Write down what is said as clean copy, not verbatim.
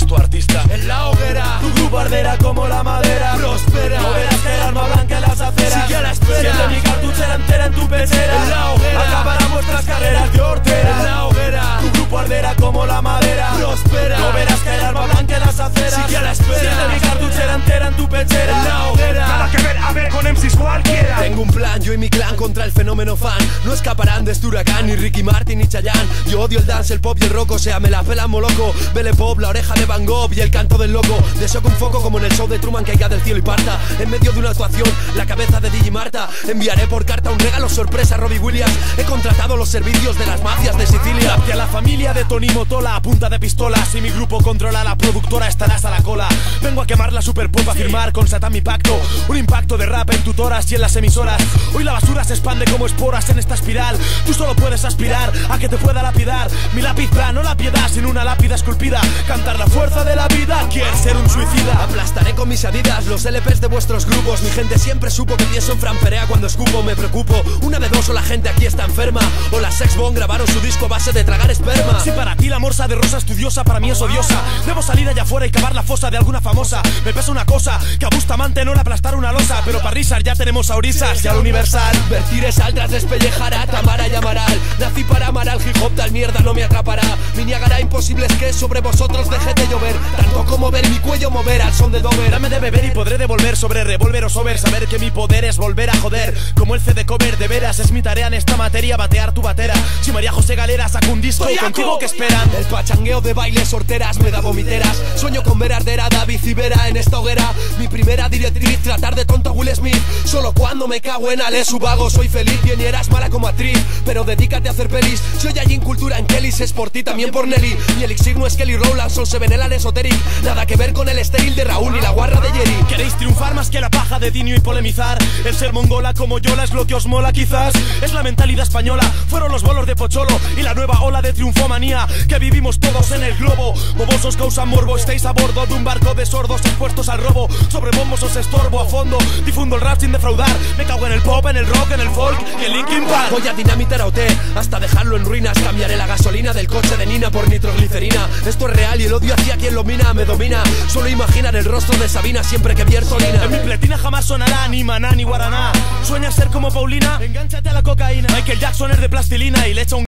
tu artista. En la hoguera, tu grupo arderá como la madera. Prospera, no verás que el arma blanca en las aceras. Sigue a la espera, siente mi cartuchera entera en tu pechera. En la hoguera, acabarán vuestras carreras de hortera. En la hoguera, tu grupo arderá como la madera. Prospera, no verás que el arma blanca en las aceras. Sigue a la espera, siente mi cartuchera entera en tu pechera. En la hoguera, nada que ver, a ver con MCs cualquiera. tengo un plan, yo y mi clan contra el fenómeno fan. No escaparán de este huracán, ni Ricky Martin ni Chayanne. Yo odio el dance, el pop y el rock, o sea, me la pela moloco. Belle Pop, la oreja de Van Gogh y el canto del loco. Deseo que un foco como en el show de Truman caiga del cielo y parta. En medio de una actuación, la cabeza de DJ Marta. Enviaré por carta un regalo sorpresa a Robbie Williams. He contratado los servicios de las mafias de Sicilia. Hacia la familia de Tony Motola a punta de pistola. Si mi grupo controla la productora estarás a la cola. Vengo a quemar la super pop, a firmar con Satan mi pacto. Un impacto de rap en tutoras y en las emisoras. Hoy la basura se expande como esporas en esta espiral. Tú solo puedes aspirar a que te pueda lapidar. Mi lápiz plano, la piedad sin una lápida esculpida. Cantar la fuerza de la vida, quieres ser un suicida. Aplastaré con mis adidas los LPs de vuestros grupos. Mi gente siempre supo que pienso en Fran Perea cuando escupo. Me preocupo, una de dos, o la gente aquí está enferma, o las Sex Bomb grabaron su disco a base de tragar esperma. Si para ti la morsa de rosa estudiosa para mí es odiosa, debo salir allá afuera y cavar la fosa de alguna famosa. Me pesa una cosa, que a Bustamante no le aplastar una losa. Pero para risas ya tenemos a Orisas y al Universal. Vertires altas despellejará, Tamara y Amaral. Nací para amar al hip hop, tal mierda no me atrapará. Mi Niágara imposible es que sobre vosotros deje de llover. Tanto como ver mi cuello mover al son de Dover. Dame de beber y podré devolver sobre revólver o sober. Saber que mi poder es volver a joder. Como el CD cover, de veras es mi tarea en esta materia, batear tu batera. Si María José Galera saca un disco, contigo que esperan. El pachangueo de bailes horteras me da vomiteras. Sueño con ver arder a David Civera en esta hoguera. Mi primera directriz, tratar de tonto a Will Smith. Solo cuando me cago en Ale Subago soy feliz. Bien y eras mala como actriz, pero dedícate a hacer pelis. Si hoy hay incultura en Kellys es por ti, también por Nelly. Mi elixir no es Kelly Rowland, son Sevenelan Esoteric. Nada que ver con el estéril de Raúl ni la guarra de Jerry. ¿Queréis triunfar más que la paja de Dinio y polemizar? El ser mongola como Yola es lo que os mola quizás. Es la mentalidad española, fueron los bolos de Pocholo y la nueva ola de triunfomanía que vivimos todos en el globo. Bobosos causan morbo, estáis a bordo de un barco de sordos expuestos al robo. Sobre bombos os estorbo a fondo, difundo el rap sin defraudar. Me cago en el pop, en el rock, en el folk y en Linkin Park. Voy a dinamitar a OT hasta dejarlo en ruinas. Cambiaré la gasolina del coche de Nina por nitroglicerina. Esto es real y el odio hacia quien lo mina me domina. Solo imaginar el rostro de Sabina siempre que vierto orina. En mi pletina jamás sonará ni maná ni guaraná. ¿Sueñas ser como Paulina? Engánchate a la cocaína. Michael Jackson es de plastilina y le echa un